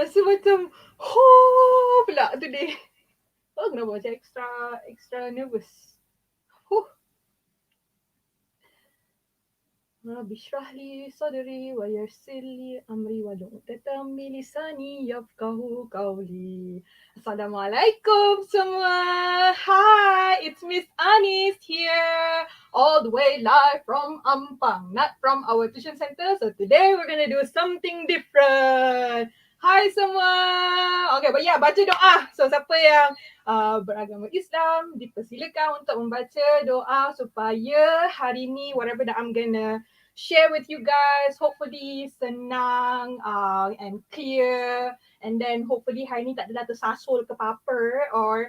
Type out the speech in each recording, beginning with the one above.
rasa macam pula today. Oh, kenapa macam extra nervous. رب اشرح لي صدري ويسر لي أمري واحلل من لساني يفقهوا قولي. Assalamualaikum semua. Hi, it's Miss Anis here, all the way live from Ampang, not from our tuition center. So today we're gonna do something different. Hai semua. Okay, but yeah, baca doa. So siapa yang beragama Islam dipersilakan untuk membaca doa supaya hari ni whatever that I'm gonna share with you guys hopefully senang and clear, and then hopefully hari ni tak adalah tersasul ke apa or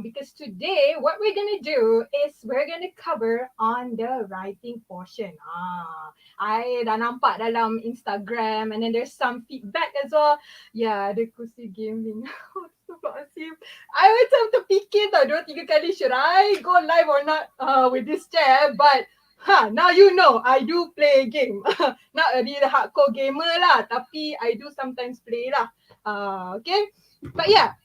because today what we're gonna do is we're gonna cover on the writing portion. I dah nampak dalam Instagram and then there's some feedback as well. Yeah, the kursi gaming. I macam terfikir tau 2-3 kali should I go live or not with this chair, but now you know I do play game. Not a real hardcore gamer lah, tapi I do sometimes play lah. Okay, but yeah.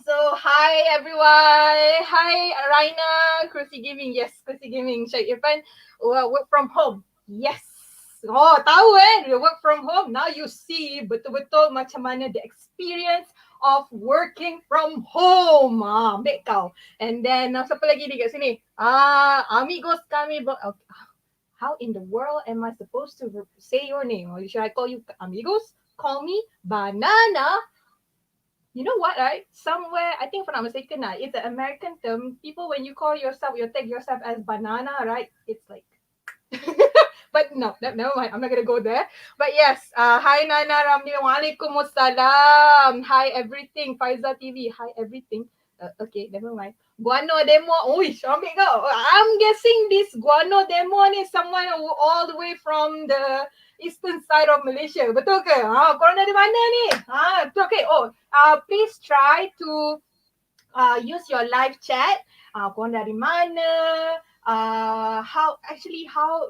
So hi everyone. Hi Raina, Kursi Gaming. Yes, Kursi Gaming. Syed Irfan, work from home. Yes. Oh, tahu work from home. Now you see betul-betul macam mana the experience of working from home. Ambil kau. And then siapa lagi ni kat sini? Amigos kami. Okay. How in the world am I supposed to say your name? Or should I call you amigos? Call me banana. You know what, right? Somewhere, I think if I'm not mistaken, it's an American term. People, when you call yourself, you tag yourself as banana, right? It's like, but no, never mind. I'm not gonna go there. But yes, hi Nana Ramli, Waalaikumsalam. Hi everything, Faiza TV. Hi everything. Okay, never mind. Guano demo. Uish, ambil kau. I'm guessing this guano demo ni someone all the way from the eastern side of Malaysia. Betul ke? Korang dari mana ni? Betul ke? Please try to use your live chat. Korang dari mana? How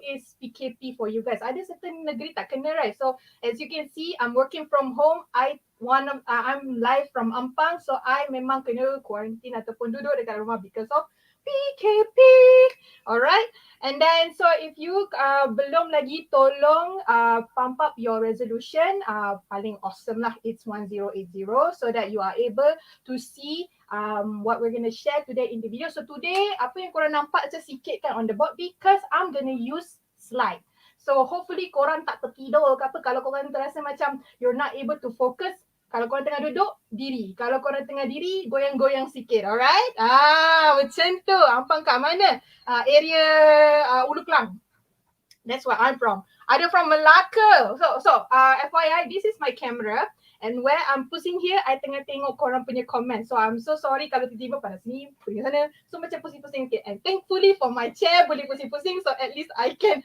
is PKP for you guys? Ada certain negeri tak kena, right? So as you can see, I'm working from home. I'm live from Ampang, so I memang kena quarantine ataupun duduk dekat rumah because of PKP. Alright, and then so if you belum lagi, tolong pump up your resolution. Paling awesome lah, it's 1080 so that you are able to see what we're going to share today in the video. So today, apa yang korang nampak je sikit kan on the board because I'm going to use slide. So hopefully korang tak tertidur ke apa. Kalau korang terasa macam you're not able to focus, kalau korang tengah duduk, diri. Kalau korang tengah diri, goyang-goyang sikit. Alright? Macam tu. Ampang kat mana? Area Ulu Klang. That's where I'm from. Ada from Melaka. So FYI, this is my camera. And where I'm pusing here, I tengah tengok korang punya comment. So I'm so sorry kalau tiba-tiba pada sini, pergi sana. So macam pusing-pusing sikit. And thankfully for my chair boleh pusing-pusing. So at least I can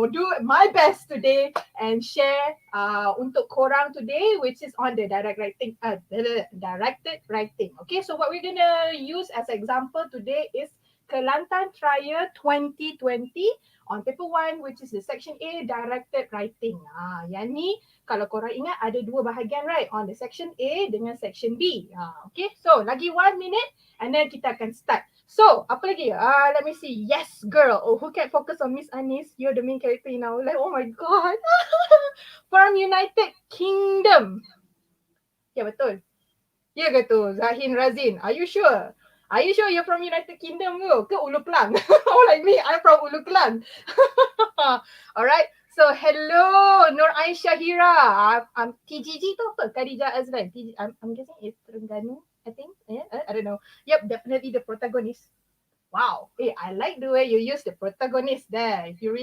do my best today and share untuk korang today, which is on the directed writing. Okay, so what we're gonna use as example today is Kelantan Trial 2020 on paper 1, which is the section A, directed writing. Yang ni kalau korang ingat ada dua bahagian, right? On the section A dengan section B. Okay, so lagi 1 minute and then kita akan start. So, apa lagi? Let me see. Yes, girl. Oh, who can focus on Miss Anis? You're the main character in our life. Oh my God. From United Kingdom. Ya, betul. Ya ke tu? Zahin Razin. Are you sure? Are you sure you're from United Kingdom ke Ulu Klang? Oh, like me, I'm from Ulu Klang. Alright. So, hello, Nur Aisyah Hira. TGG tu apa? Khadijah Azlan. I'm guessing it's Terengganu, I think. Yeah, I don't know. Yep, definitely the protagonist. Wow. Hey, I like the way you use the protagonist there. If you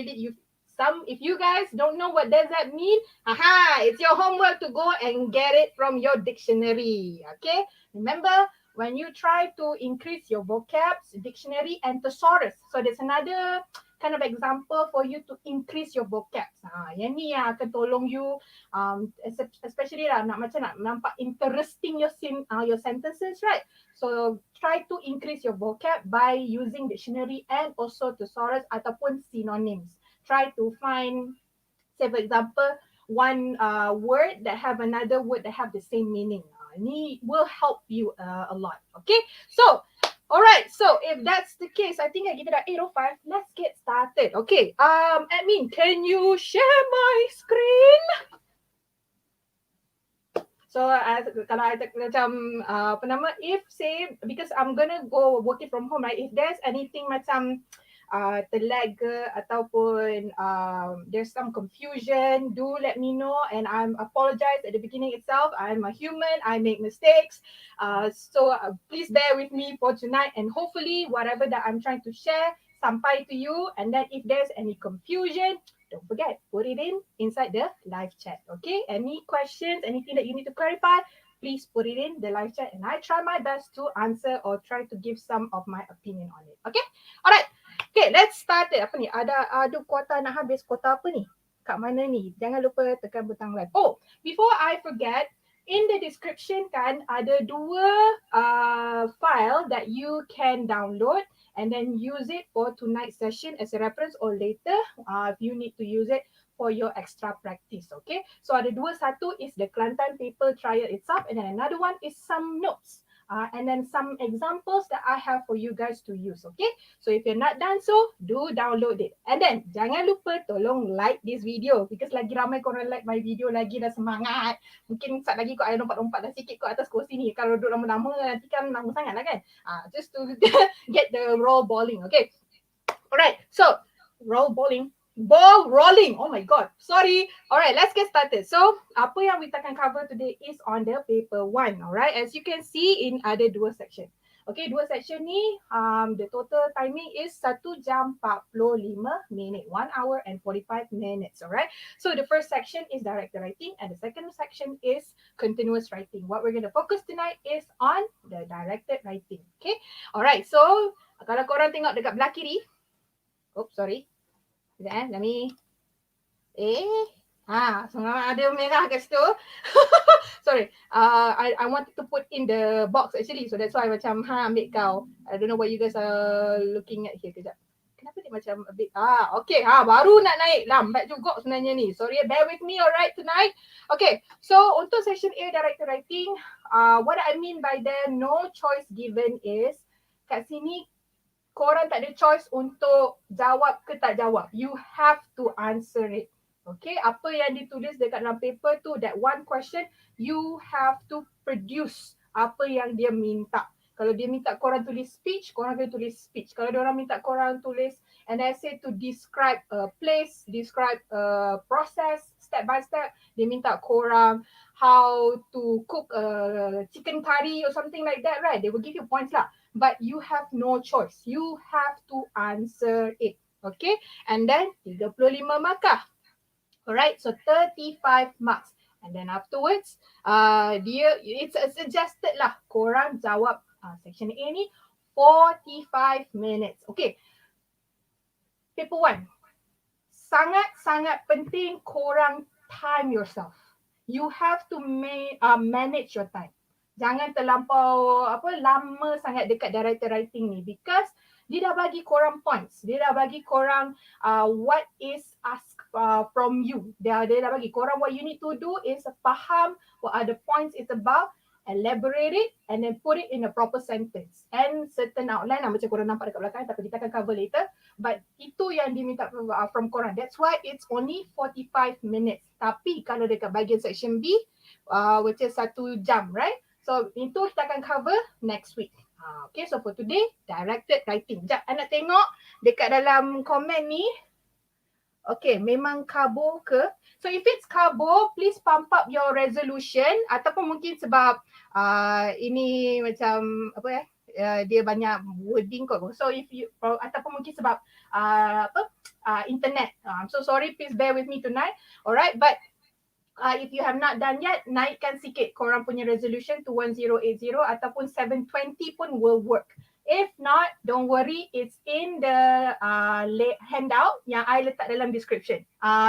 guys don't know what does that mean, it's your homework to go and get it from your dictionary. Okay? Remember, when you try to increase your vocabs, dictionary and thesaurus. So there's another kind of example for you to increase your vocabs. Yang ni yang akan tolong you, especially lah nak nampak interesting your sentences, right? So try to increase your vocab by using dictionary and also thesaurus ataupun synonyms. Try to find, say for example, one word that have another word that have the same meaning. Ni will help you a lot. Okay, so alright, so if that's the case, I think kita dah 8:05. Let's get started. Okay, admin, can you share my screen? So kalau I macam apa nama, if say, because I'm gonna go working from home, right? If there's anything macam terlag ke ataupun there's some confusion, do let me know, and I'm apologize at the beginning itself. I'm a human, I make mistakes, so please bear with me for tonight, and hopefully whatever that I'm trying to share sampai to you. And then if there's any confusion, don't forget, put it in inside the live chat. Okay, any questions, anything that you need to clarify, please put it in the live chat, and I try my best to answer or try to give some of my opinion on it. Okay, alright. Okay, let's start it. Apa ni? Ada kuota nak habis. Kuota apa ni? Kat mana ni? Jangan lupa tekan butang like. Oh, before I forget, in the description kan ada dua file that you can download and then use it for tonight's session as a reference, or later if you need to use it for your extra practice. Okay, so ada dua. Satu is the Kelantan paper trial itself, and then another one is some notes. And then some examples that I have for you guys to use. Okay, so if you're not done so, do download it. And then jangan lupa tolong like this video, because lagi ramai korang like my video, lagi dah semangat. Mungkin sat lagi kot I lompat-lompat dah sikit kot atas kursi ni. Kalau duduk lama-lama nanti kan lama sangat lah kan. Just to get the roll balling. Okay, alright, so roll balling. Ball rolling. Oh my god. Sorry. Alright, let's get started. So, apa yang kita akan cover today is on the paper 1. Alright, as you can see in ada dua section. Okay, dua section ni, the total timing is 1 jam 45 minit. 1 hour and 45 minutes. Alright, so the first section is directed writing and the second section is continuous writing. What we're going to focus tonight is on the directed writing. Okay, alright, so kalau korang tengok dekat belah kiri, oops, sorry. Let me. Sebenarnya ada merah kat situ. Sorry. I wanted to put in the box actually, so that's why macam ambil kau. I don't know what you guys are looking at here. Kejap. Kenapa ni macam a bit okay. Baru nak naik. Lambat juga sebenarnya ni. Sorry, bear with me alright tonight. Okay. So untuk section A directed writing, what I mean by the no choice given is kat sini korang tak ada choice untuk jawab ke tak jawab. You have to answer it. Okay, apa yang ditulis dekat dalam paper tu, that one question, you have to produce apa yang dia minta. Kalau dia minta korang tulis speech, korang kena tulis speech. Kalau dia orang minta korang tulis an essay to describe a place, describe a process, step by step, dia minta korang how to cook a chicken curry or something like that, right? They will give you points lah. But you have no choice. You have to answer it. Okay? And then 35 markah. Alright, so 35 marks. And then afterwards, it's suggested lah korang jawab section A ni 45 minutes. Okay. Paper 1. Sangat-sangat penting korang time yourself. You have to manage your time. Jangan terlampau lama sangat dekat directed writing ni, because dia dah bagi korang points. Dia dah bagi korang what is asked from you. Dia dah bagi korang what you need to do is faham what are the points it's about, elaborate it and then put it in a proper sentence and certain outline lah, macam korang nampak dekat belakang, tapi kita akan cover later. But itu yang diminta from korang. That's why it's only 45 minutes. Tapi kalau dekat bahagian section B, which is 1 jam, right? So itu kita akan cover next week. Okay, so for today, directed writing. Sekejap, I nak tengok dekat dalam komen ni. Okay, memang karbo ke? So if it's karbo, please pump up your resolution. Ataupun mungkin sebab ini macam dia banyak wording kot. So if you, ataupun mungkin sebab internet. I'm so sorry, please bear with me tonight. Alright, but if you have not done yet, naikkan sikit korang punya resolution to 1080 ataupun 720 pun will work. If not, don't worry, it's in the handout yang I letak dalam description.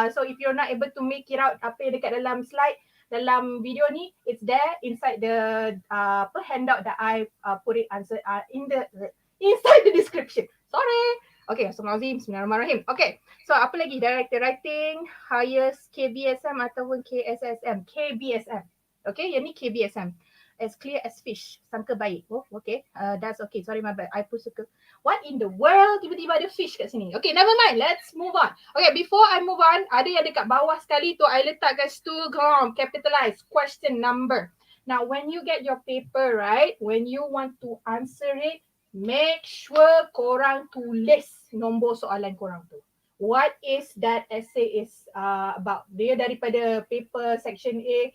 So if you're not able to make it out apa yang dekat dalam slide, dalam video ni, it's there inside the handout that I put it answer in the inside the description. Sorry. Okay, Astagfirullahaladzim, Bismillahirrahmanirrahim. Okay, so apa lagi? Director writing, highest KBSM ataupun KSSM. KBSM. Okay, yang ni KBSM. As clear as fish. Sangka baik. Oh, okay. That's okay. Sorry, my bad. I pun suka. What in the world? Tiba-tiba ada fish kat sini. Okay, never mind. Let's move on. Okay, before I move on, ada yang dekat bawah sekali tu, I letak kat situ, capitalize question number. Now, when you get your paper, right, when you want to answer it, make sure korang tulis nombor soalan korang tu. What is that essay is about? Dia daripada paper section A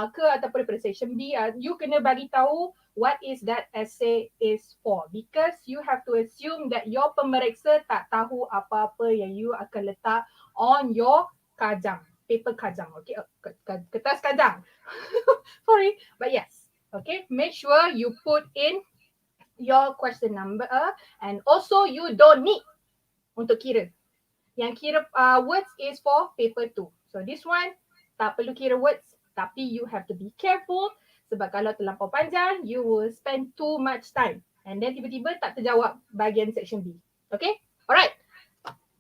ke ataupun daripada section B. You kena bagi tahu what is that essay is for. Because you have to assume that your pemeriksa tak tahu apa-apa yang you akan letak on your kajang. Paper kajang. Okay, kertas kajang. Sorry, but yes. Okay, make sure you put in your question number and also you don't need untuk kira. Yang kira words is for paper 2. So this one tak perlu kira words tapi you have to be careful sebab kalau terlampau panjang you will spend too much time and then tiba-tiba tak terjawab bahagian section B. Okay? Alright.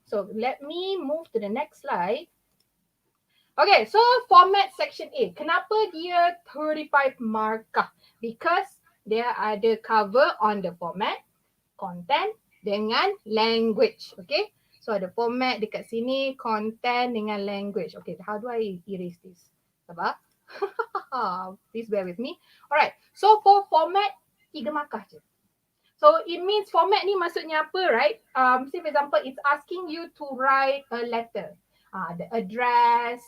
So let me move to the next slide. Okay, so format section A. Kenapa dia 35 markah? Because there ada cover on the format, content dengan language. Okay, so ada format dekat sini, content dengan language. Okay, how do I erase this? Sabar. Please bear with me. Alright, so for format, 3 markah je. So it means format ni maksudnya apa, right? Say for example, it's asking you to write a letter. The address,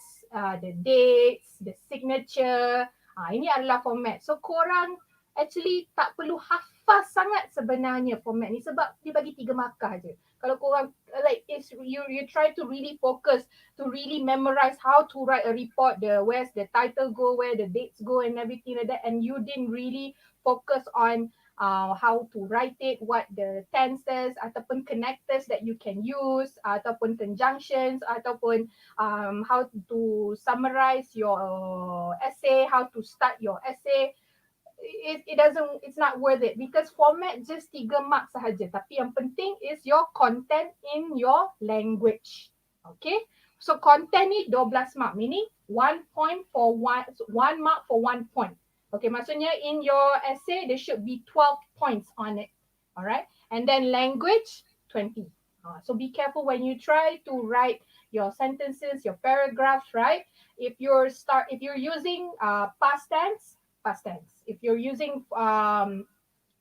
the dates, the signature. Ini adalah format. So korang actually tak perlu hafal sangat sebenarnya format ni sebab dia bagi 3 markah je. Kalau korang like you try to really focus to really memorize how to write a report, where's the title go, where the dates go and everything like that, and you didn't really focus on how to write it, what the tenses ataupun connectors that you can use ataupun conjunctions ataupun how to summarize your essay, how to start your essay. It's not worth it because format just 3 mark sahaja. Tapi yang penting is your content in your language. Okay. So content ni 12 mark, meaning 1 point for 1 mark for 1 point. Okay, maksudnya in your essay, there should be 12 points on it. Alright. And then language, 20. So be careful when you try to write your sentences, your paragraphs, right? If you're using past tense. If you're using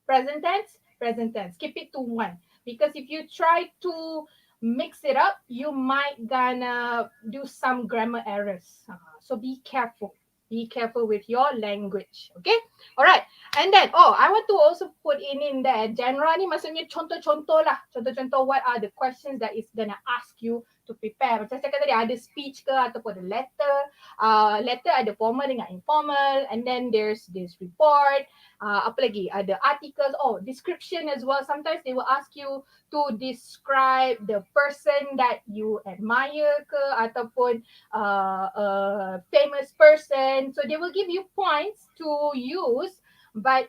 present tense, keep it to 1. Because if you try to mix it up, you might gonna do some grammar errors. So be careful. Be careful with your language. Okay? Alright. And then, I want to also put in there, genre ni maksudnya contoh-contoh lah. Contoh-contoh what are the questions that is gonna ask you to prepare. Macam saya kata tadi, ada speech ke ataupun ada letter. Letter ada formal dengan informal. And then there's this report. Apa lagi? Ada articles. Description as well. Sometimes they will ask you to describe the person that you admire ke ataupun a famous person. So they will give you points to use, but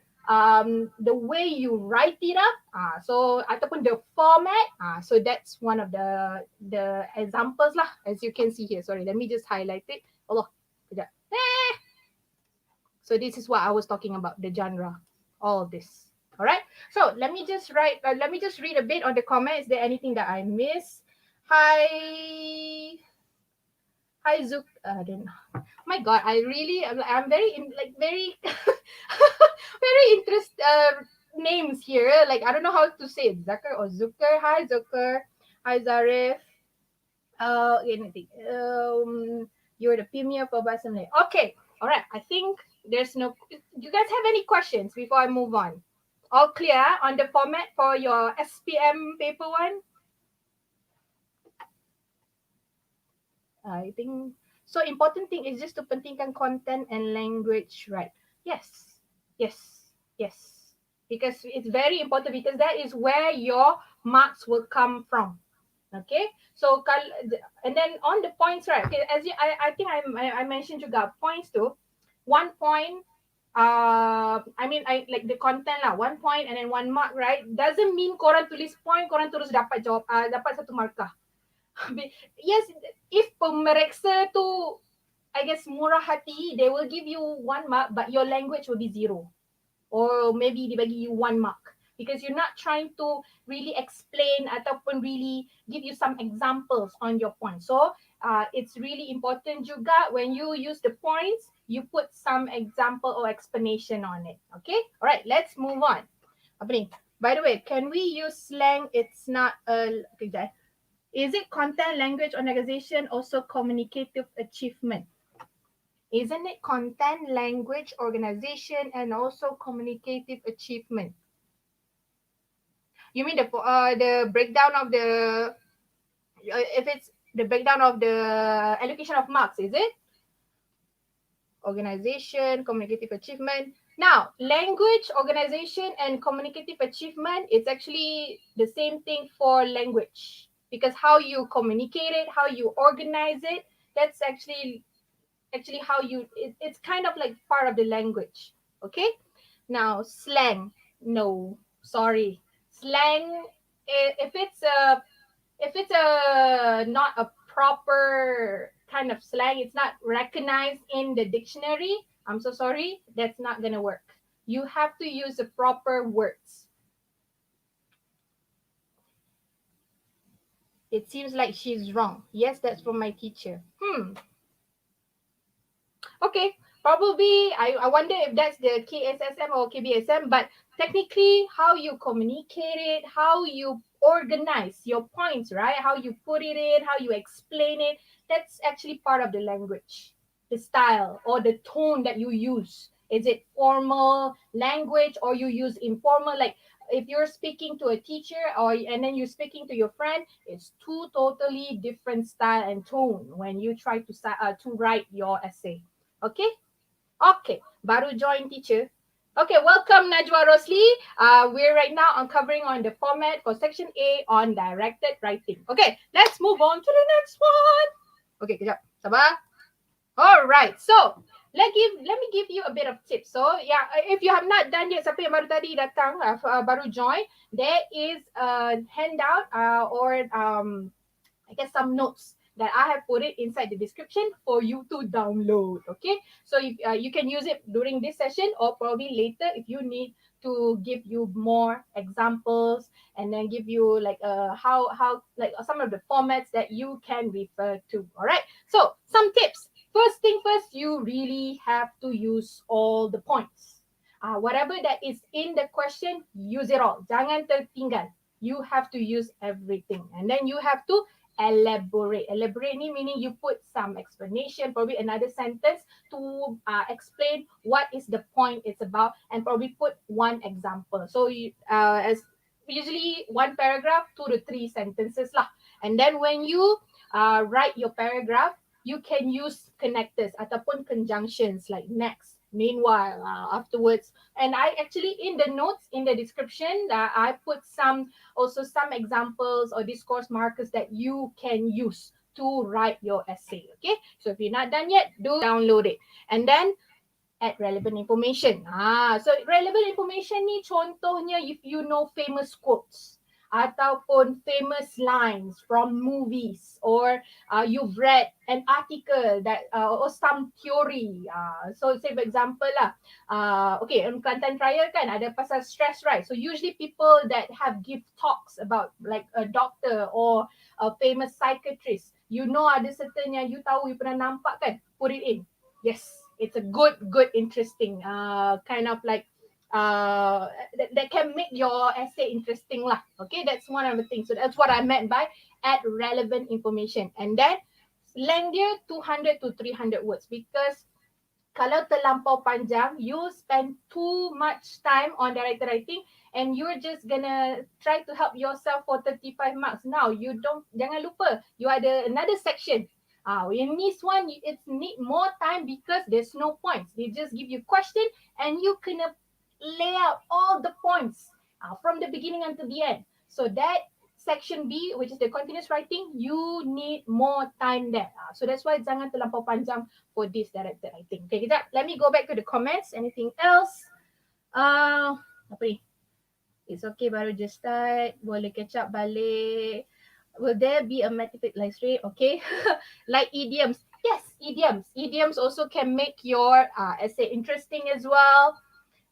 the way you write it up, so ataupun the format, so that's one of the examples lah, as you can see here. Sorry, let me just highlight it. Allah, kejap. So this is what I was talking about, the genre, all of this. All right. So let me just read a bit on the comment. Is there anything that I missed? Hi, Zook. I don't know. My God, I'm very very very interested names here. Like I don't know how to say it. Zakar or Zucker. Hi, Zucker. Hi, Zarif. Anything. You're the premier for Bahasa Melayu. Okay. All right. I think there's no. You guys have any questions before I move on? All clear on the format for your SPM paper 1? I think so. Important thing is just to pentingkan content and language, right? Yes. Because it's very important because that is where your marks will come from. Okay. So and then on the points, right? Okay, I think I mentioned juga points too. 1 point I like the content lah, 1 point and then 1 mark, right? Doesn't mean korang tulis point, korang terus dapat jawab, dapat 1 markah. Yes, if pemeriksa tu, I guess, murah hati, they will give you 1 mark, but your language will be 0. Or maybe dibagi you 1 mark. Because you're not trying to really explain ataupun really give you some examples on your point. So, it's really important juga when you use the points, you put some example or explanation on it. Okay? Alright, let's move on. Apa ni? By the way, can we use slang? It's not a... Okay, is it content, language, organization, also communicative achievement? Isn't it content, language, organization, and also communicative achievement? You mean the breakdown of the, if it's the breakdown of the allocation of marks, is it? Organization, communicative achievement. Now, language, organization, and communicative achievement, it's actually the same thing for language. Because how you communicate it, how you organize it, that's actually how it's kind of like part of the language. Okay? Now, slang. No, sorry. Slang, if it's not a proper kind of slang, it's not recognized in the dictionary, I'm so sorry, that's not gonna work. You have to use the proper words. It seems like she's wrong. Yes, that's from my teacher. Okay, probably I wonder if that's the KSSM or KBSM, but technically how you communicate it, how you organize your points, right? How you put it in, how you explain it, that's actually part of the language. The style or the tone that you use. Is it formal language or you use informal? Like if you're speaking to a teacher and then you're speaking to your friend, it's two totally different style and tone when you try to write your essay. Okay? Okay. Baru join teacher. Okay, welcome Najwa Rosli. We're right now uncovering on the format for section A on directed writing. Okay, let's move on to the next one. Okay, kejap. Sabar. All right. So, let me give you a bit of tips. So, yeah, if you have not done yet, siapa yang baru tadi datang, baru join, there is a handout or I guess some notes that I have put it inside the description for you to download. Okay, so if, you can use it during this session or probably later if you need to give you more examples and then give you like how like some of the formats that you can refer to. All right, so some tips. First thing first, you really have to use all the points. Whatever that is in the question, use it all. Jangan tertinggal. You have to use everything, and then you have to elaborate. Elaborate meaning you put some explanation, probably another sentence to explain what is the point it's about, and probably put one example. So you, as usually 1 paragraph, 2 to 3 sentences lah. And then when you write your paragraph, you can use connectors ataupun conjunctions like next, meanwhile, afterwards. And I actually, in the notes, in the description, I put some examples or discourse markers that you can use to write your essay. Okay, so if you're not done yet, do download it. And then add relevant information. So relevant information ni contohnya if you know famous quotes ataupun famous lines from movies, or you've read an article that or some theory. So say for example lah, okay, in Kelantan Raya kan ada pasal stress, right? So usually people that have give talks about like a doctor or a famous psychiatrist, you know ada certain yang you tahu, you pernah nampak kan, put it in. Yes, it's a good interesting kind of like that can make your essay interesting lah. Okay, that's one of the things. So that's what I meant by add relevant information. And then length dia 200 to 300 words, because kalau terlampau panjang, you spend too much time on directed writing and you're just gonna try to help yourself for 35 marks. Now, jangan lupa, you ada another section. In this one, it's need more time because there's no points. They just give you question and you can lay out all the points from the beginning until the end. So that section B, which is the continuous writing, you need more time there. So that's why jangan terlampau panjang for this directed writing. Okay, kejap. Let me go back to the comments. Anything else? Apa ni? It's okay, baru just start. Boleh catch up balik. Will there be a mathematics live stream? Okay. Like idioms. Yes, idioms. Idioms also can make your essay interesting as well.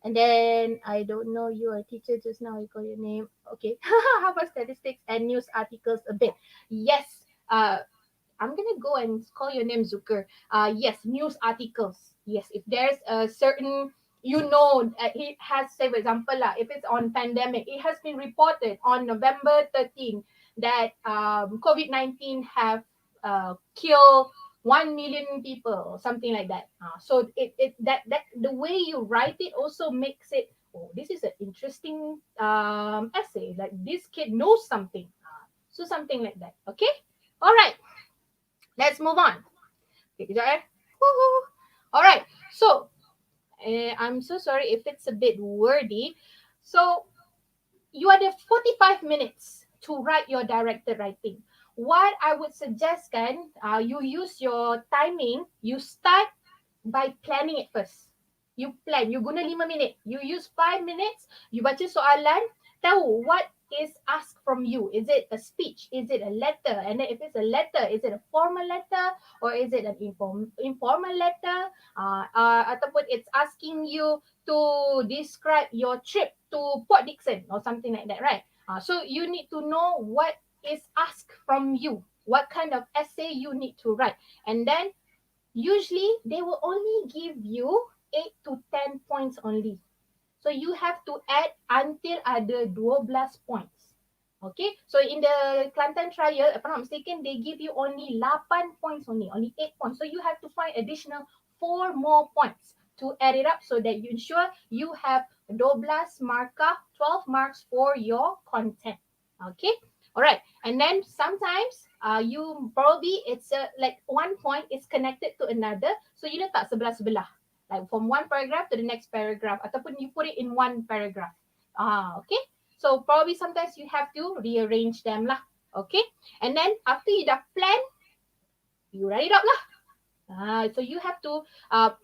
And then, I don't know, you are a teacher just now, you call your name. Okay. How about statistics and news articles a bit? Yes. I'm going to go and call your name Zucker. Yes, news articles. Yes, if there's a certain, it has, say, for example, if it's on pandemic, it has been reported on November 13 that COVID-19 have killed 1 million people or something like that. So that the way you write it also makes it, oh, this is an interesting essay. Like this kid knows something. So something like that. Okay. All right. Let's move on. Okay, kejap eh. All right. So I'm so sorry if it's a bit wordy. So you are the 45 minutes to write your directed writing. What I would suggest kan, you use your timing, you start by planning it first. You plan, you guna 5 minit. You use 5 minutes, you baca soalan, tahu what is asked from you. Is it a speech? Is it a letter? And then if it's a letter, is it a formal letter or is it an informal letter? Ataupun it's asking you to describe your trip to Port Dickson or something like that, right? So you need to know what is asked from you, what kind of essay you need to write. And then usually they will only give you 8 to 10 points only. So you have to add until ada 12 points. Okay, so in the Kelantan trial, if I'm not mistaken, they give you only 8 points only 8 points. So you have to find additional 4 more points to add it up so that you ensure you have 12 markah, 12 marks for your content. Okay, all right. And then sometimes you probably it's like one point is connected to another, so you letak sebelah-sebelah. Like from one paragraph to the next paragraph, ataupun you put it in one paragraph. Okay. So probably sometimes you have to rearrange them lah. Okay. And then after you dah plan, you write it up lah. So you have to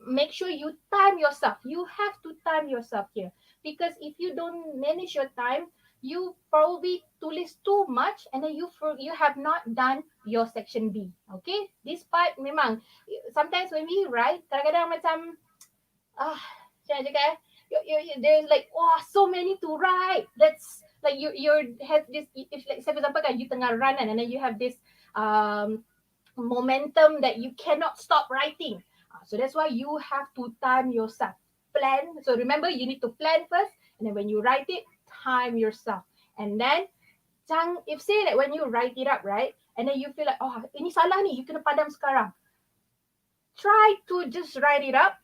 make sure you time yourself. You have to time yourself here. Because if you don't manage your time, you probably tulis too much and then you have not done your section B. Okay. This part memang, sometimes when we write, kadang-kadang macam, macam nak cakap there's like, so many to write. That's like you have this, if like say for example kan, you tengah run and then you have this momentum that you cannot stop writing. So that's why you have to time yourself. Plan. So remember, you need to plan first, and then when you write it, time yourself. And then, if say that when you write it up, right, and then you feel like, ini salah ni, you kena padam sekarang. Try to just write it up.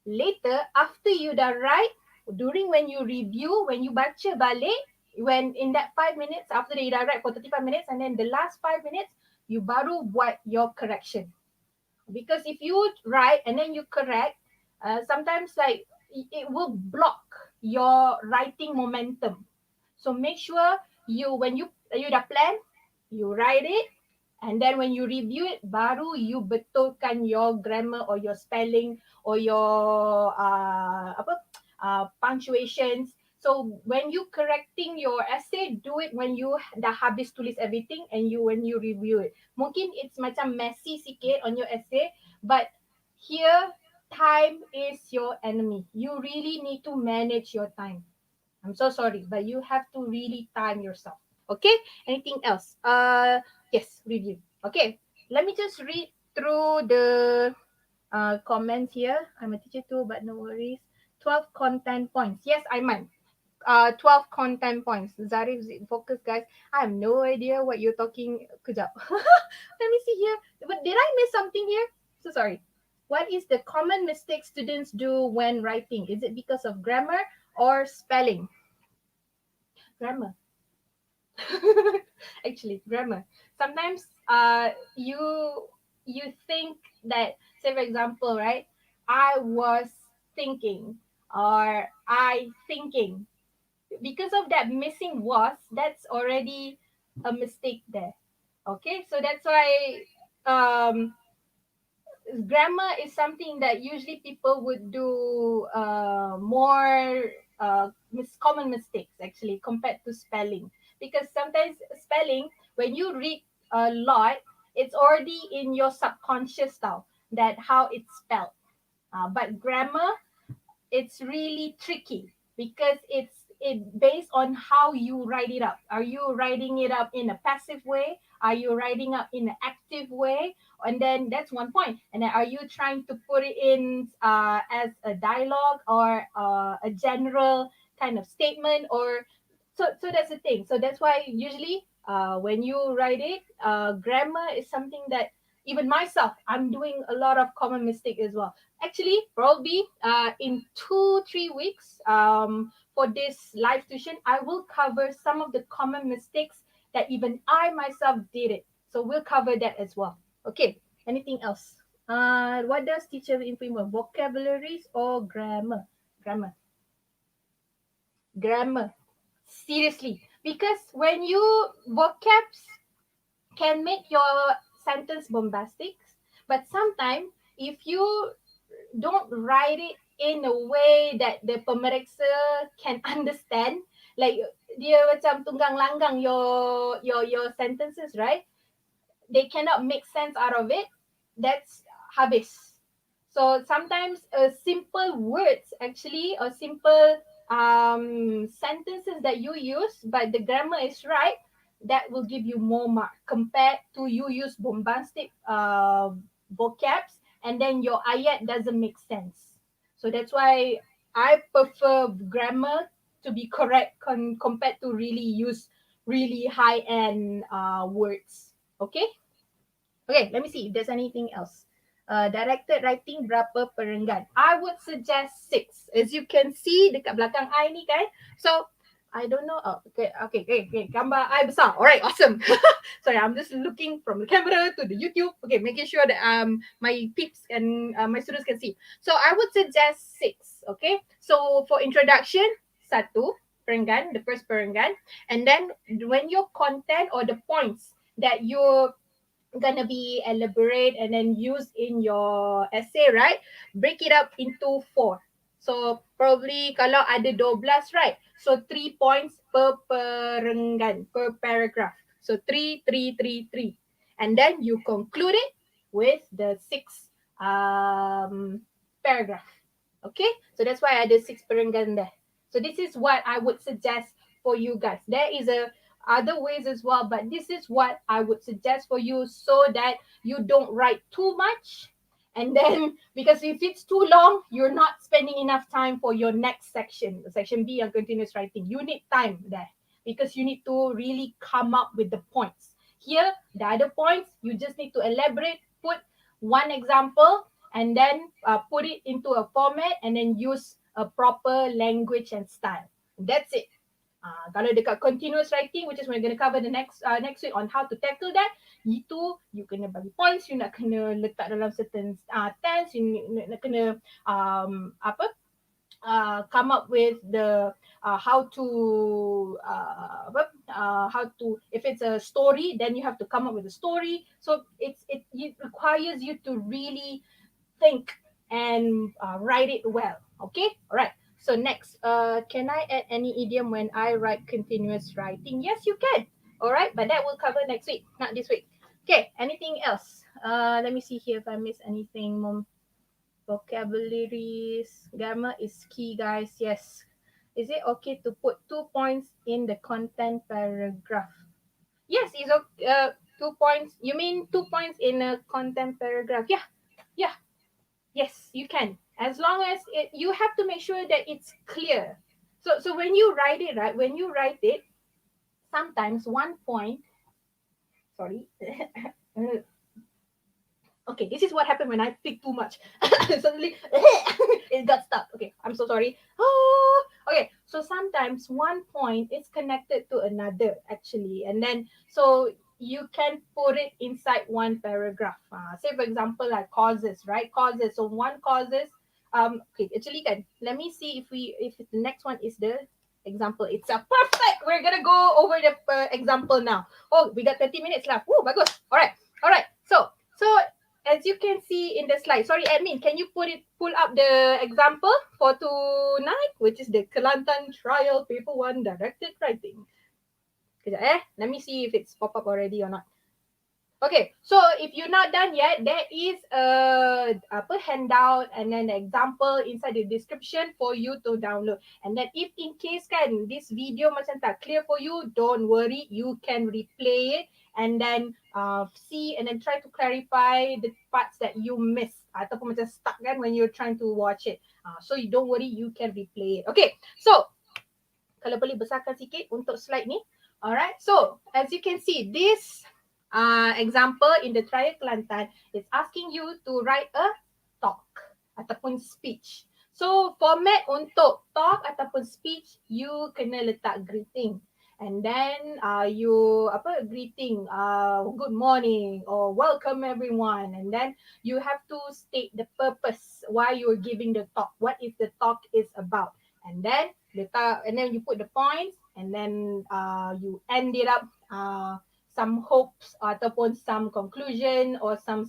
Later, after you dah write, when you review, when you baca balik, when in that 5 minutes, after you dah write for 35 minutes, and then the last 5 minutes, you baru buat your correction. Because if you write and then you correct, sometimes like it will block your writing momentum. So make sure when you dah plan, you write it, and then when you review it, baru you betulkan your grammar or your spelling or your punctuations. So when you correcting your essay, do it when you dah habis tulis everything and when you review it. Mungkin it's macam messy sikit on your essay, but here time is your enemy. You really need to manage your time. I'm so sorry, but you have to really time yourself. Okay? Anything else? Yes, review. Okay, let me just read through the comments here. I'm a teacher too, but no worries. 12 content points. Yes, Aiman. 12 content points. Zarif, focus guys. I have no idea what you're talking. Kejap. Let me see here. But did I miss something here? So sorry. What is the common mistake students do when writing? Is it because of grammar or spelling? Grammar. Actually, grammar. Sometimes you think that, say for example, right, I was thinking or I thinking. Because of that missing was, that's already a mistake there. Okay, so that's why um, grammar is something that usually people would do more common mistakes actually compared to spelling, because sometimes spelling, when you read a lot, it's already in your subconscious now that how it's spelled. But grammar, it's really tricky because it based on how you write it up. Are you writing it up in a passive way? Are you writing up in an active way? And then that's one point. And then are you trying to put it in as a dialogue or a general kind of statement? Or so that's the thing. So that's why usually when you write it, grammar is something that even myself, I'm doing a lot of common mistake as well. Actually, probably in 2-3 weeks for this live tuition, I will cover some of the common mistakes that even I myself did it. So we'll cover that as well. Okay, anything else? What does teacher improve more, vocabularies or grammar? Grammar. Grammar. Seriously. Because when you vocabs can make your sentence bombastic, but sometimes if you don't write it in a way that the pemeriksa can understand, like dia macam tunggang langgang your sentences, right? They cannot make sense out of it. That's habis. So sometimes simple words actually, or simple sentences that you use, but the grammar is right, that will give you more mark compared to you use bombastic vocabs and then your ayat doesn't make sense. So that's why I prefer grammar to be correct compared to really use really high end words. Okay? Okay, let me see if there's anything else. Directed writing berapa perenggan? I would suggest 6. As you can see dekat belakang I ni kan. So, I don't know. Oh, okay. Gambar I besar. Alright, awesome. Sorry, I'm just looking from the camera to the YouTube. Okay, making sure that my peeps and my students can see. So, I would suggest 6. Okay. So, for introduction, 1 perenggan, the first perenggan. And then, when your content or the points that you gonna be elaborate and then use in your essay, right? Break it up into 4. So probably kalau ada 12, right? So 3 points per perenggan, per paragraph. So 3, 3, 3, 3. And then you conclude it with the 6 paragraph. Okay? So that's why ada 6 perenggan there. So this is what I would suggest for you guys. There is a other ways as well, but this is what I would suggest for you so that you don't write too much. And then, because if it's too long, you're not spending enough time for your next section, section B on continuous writing. You need time there because you need to really come up with the points. Here, the other points, you just need to elaborate, put one example, and then put it into a format and then use a proper language and style. That's it. Kalau dekat continuous writing, which is we're going to cover the next week on how to tackle that, itu you kena bagi points, you nak kena letak dalam certain tense, you nak kena come up with the how to if it's a story, then you have to come up with a story. So it requires you to really think and write it well. Okay, all right. So next, can I add any idiom when I write continuous writing? Yes, you can. All right, but that will cover next week, not this week. Okay, anything else? Let me see here if I miss anything. Vocabularies, grammar is key, guys. Yes. Is it okay to put 2 points in the content paragraph? Yes, it's 2 points. You mean 2 points in a content paragraph? Yeah. Yes, you can. As long as you have to make sure that it's clear. So when you write it, right? When you write it, sometimes 1 point. Sorry. Okay, this is what happened when I think too much. Suddenly, it got stuck. Okay, I'm so sorry. Oh, okay, so sometimes 1 point is connected to another actually, and then so you can put it inside one paragraph. Say for example, like causes, right? Causes. So one causes. Okay, actually, can let me see if the next one is the example. It's a perfect. We're gonna go over the example now. Oh, we got 30 minutes left. Oh, bagus. Alright. So as you can see in the slide, sorry admin, can you pull up the example for tonight, which is the Kelantan Trial Paper 1 Directed Writing. Kejap let me see if it's pop up already or not. Okay, so if you're not done yet, there is a handout and then the example inside the description for you to download. And then if in case kan this video macam tak clear for you, don't worry, you can replay it and then see and then try to clarify the parts that you missed ataupun macam stuck kan when you're trying to watch it. So you don't worry, you can replay it. Okay, so kalau boleh besarkan sikit untuk slide ni. Alright, so as you can see, this example in the trial Kelantan is asking you to write a talk ataupun speech. So format untuk talk ataupun speech, you kena letak greeting. And then you greeting, good morning or welcome everyone. And then you have to state the purpose why you're giving the talk. What is the talk is about? And then you put the points and then you end it up some hopes ataupun some conclusion or some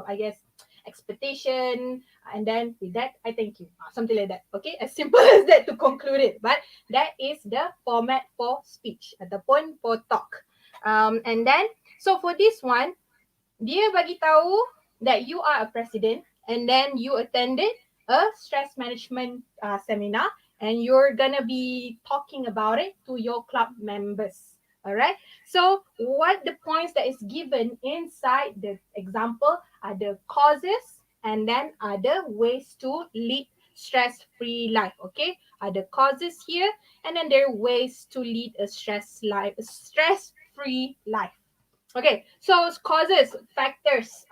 I guess expectation, and then with that I thank you, something like that. Okay, as simple as that to conclude it. But that is the format for speech ataupun for talk. And then so for this one, dia bagi tahu that you are a president and then you attended a stress management seminar and you're gonna be talking about it to your club members. Alright, so what the points that is given inside the example are the causes and then are the ways to lead stress-free life. Okay, are the causes here and then there are ways to lead a stress-free life. Okay, so causes, factors,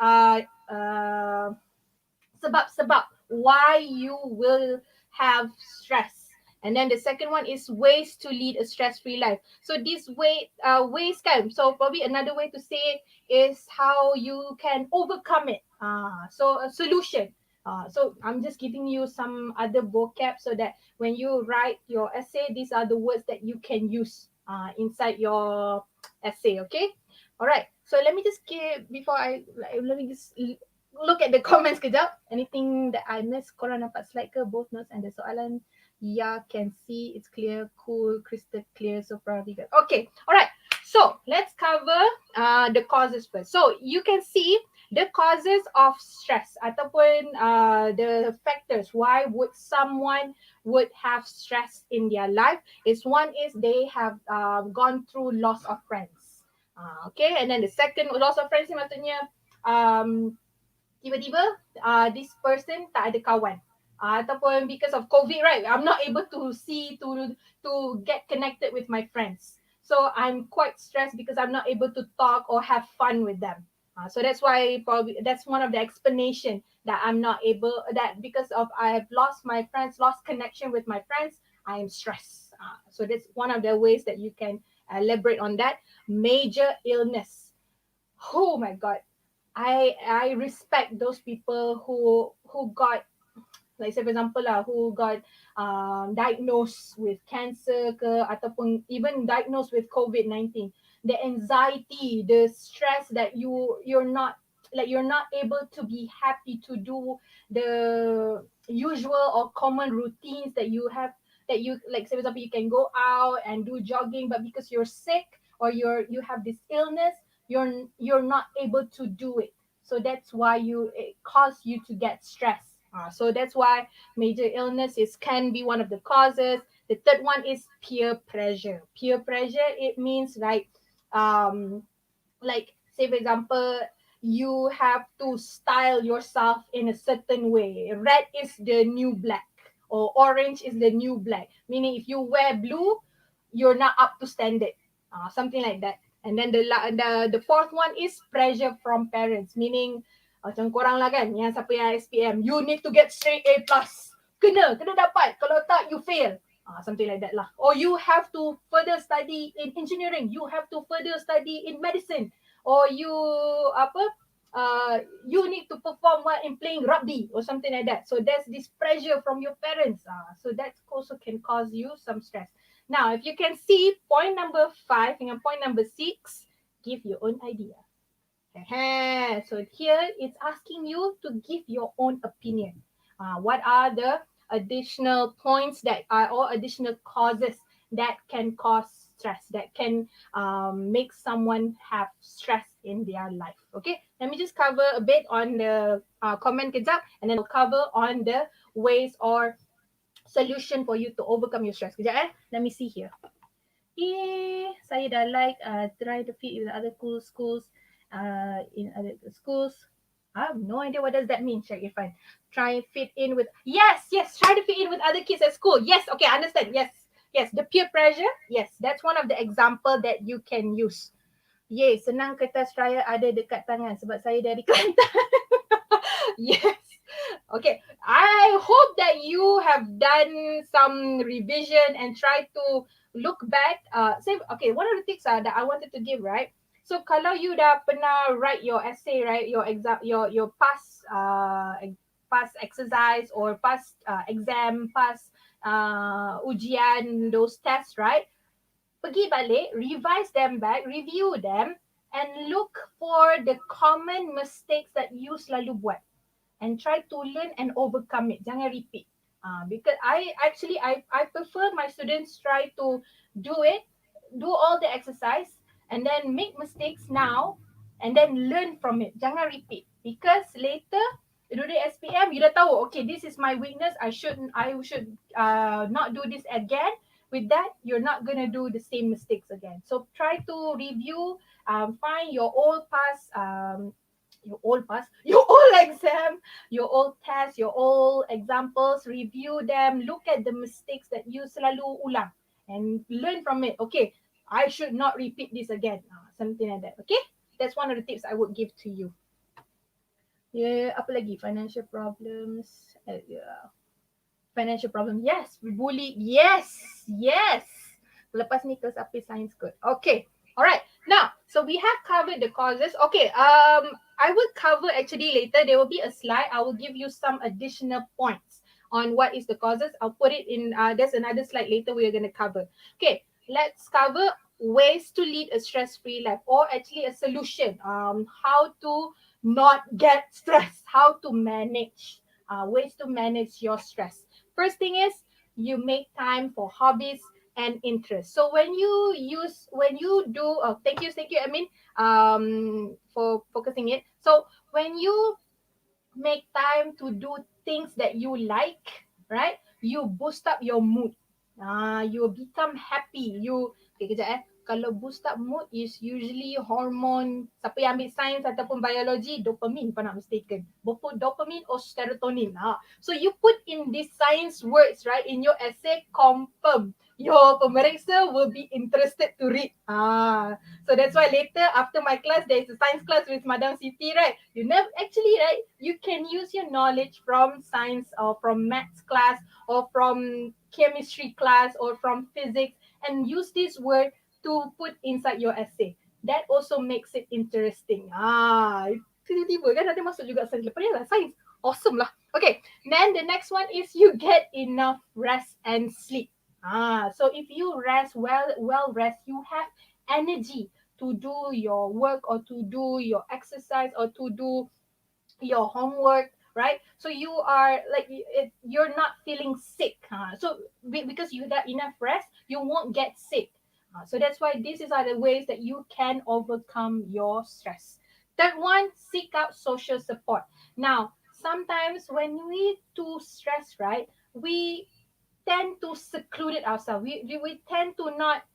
sebab-sebab why you will have stress. And then the second one is ways to lead a stress-free life. So these ways kan, so probably another way to say it is how you can overcome it. So a solution. So I'm just giving you some other vocab so that when you write your essay, these are the words that you can use inside your essay. Okay. Alright. So let me just let me just look at the comments kejap. Anything that I missed, korang dapat slide ke both notes and the soalan? Yeah, can see, it's clear, cool, crystal clear, so probably good. Okay, alright. So let's cover the causes first. So you can see the causes of stress ataupun the factors why would someone would have stress in their life. One is they have gone through loss of friends. Okay, and then the second loss of friends ni maksudnya tiba-tiba this person tak ada kawan. Ataupun because of COVID, right? I'm not able to get connected with my friends. So I'm quite stressed because I'm not able to talk or have fun with them. So that's why probably that's one of the explanation that I'm not able, that because of I have lost my friends, lost connection with my friends, I am stressed. So that's one of the ways that you can elaborate on that. Major illness. Oh my God. I respect those people who got, like say for example who got diagnosed with cancer ke ataupun even diagnosed with COVID-19. The anxiety, the stress that you're not able to be happy to do the usual or common routines that you have, that you like, say for example you can go out and do jogging, but because you're sick or you have this illness, you're not able to do it. So that's why it cause you to get stressed. So that's why major illnesses can be one of the causes. The third one is peer pressure. Peer pressure, it means like say for example, you have to style yourself in a certain way. Red is the new black or orange is the new black. Meaning if you wear blue, you're not up to standard. Something like that. And then the fourth one is pressure from parents. Meaning macam korang lah kan, yang siapa yang SPM, you need to get straight A+. Kena dapat. Kalau tak, you fail. Something like that lah. Or you have to further study in engineering. You have to further study in medicine. Or you need to perform well in playing rugby or something like that. So there's this pressure from your parents. So that also can cause you some stress. Now, if you can see point number 5 dengan point number 6, give your own idea. So here it's asking you to give your own opinion. What are the additional points that are or additional causes that can cause stress, that can make someone have stress in their life? Okay, let me just cover a bit on the comment kejap, and then I'll cover on the ways or solution for you to overcome your stress. Kejap let me see here. Saya dah like try to fit with other schools in other schools. I have no idea what does that mean, Syed Irfan. Try and fit in with, yes, try to fit in with other kids at school. Yes, okay, I understand. Yes, the peer pressure. Yes, that's one of the example that you can use. Senang kertas raya ada dekat tangan sebab saya dari Kelantan. Yes. Okay, I hope that you have done some revision and try to look back. Okay, one of the tips that I wanted to give, right? So kalau you dah pernah write your essay, right? Your exam, your past exercise or past exam, past ujian, those tests, right? Pergi balik, revise them back, review them, and look for the common mistakes that you selalu buat. And try to learn and overcome it. Jangan repeat. Because I prefer my students try to do all the exercise, and then make mistakes now, and then learn from it. Jangan repeat. Because later, during SPM, you dah tahu, okay, this is my weakness. I should not do this again. With that, you're not going to do the same mistakes again. So try to review, find your old past, your old exam, your old test, your old examples, review them, look at the mistakes that you selalu ulang and learn from it. Okay, I should not repeat this again. Something like that. Okay, that's one of the tips I would give to you. Apa lagi? Financial problems. Financial problem. Yes. Bully. Yes. Lepas ni kelas apa science kot. Okay. Alright. Now, so we have covered the causes. Okay. I will cover actually later. There will be a slide. I will give you some additional points on what is the causes. I'll put it in. There's another slide later we are going to cover. Okay. Let's cover ways to lead a stress-free life, or actually a solution. How to not get stressed. How to manage. Ways to manage your stress. First thing is you make time for hobbies and interests. So when you do, thank you, Amin, for focusing it. So when you make time to do things that you like, right? You boost up your mood. You become happy. Okay, kejap Kalau boost up mood is usually hormone, siapa yang ambil sains ataupun biologi, dopamine, if I'm not mistaken. Dopamine or serotonin. So you put in these science words, right, in your essay, confirm your pemeriksa will be interested to read. So that's why later after my class, there is a science class with Madam Siti, right? Right? You can use your knowledge from science or from maths class or from chemistry class or from physics and use this word to put inside your essay. That also makes it interesting. Tiba-tiba kan ada masuk juga sains. Lepas ni lah sains. Awesome lah. Okay, then the next one is you get enough rest and sleep. So if you rest well rest, you have energy to do your work or to do your exercise or to do your homework, right? So you are like, you're not feeling sick. So because you have enough rest, you won't get sick. So that's why these are the ways that you can overcome your stress. Third one, seek out social support. Now, sometimes when we too stressed, right, we tend to seclude it ourselves. We tend to not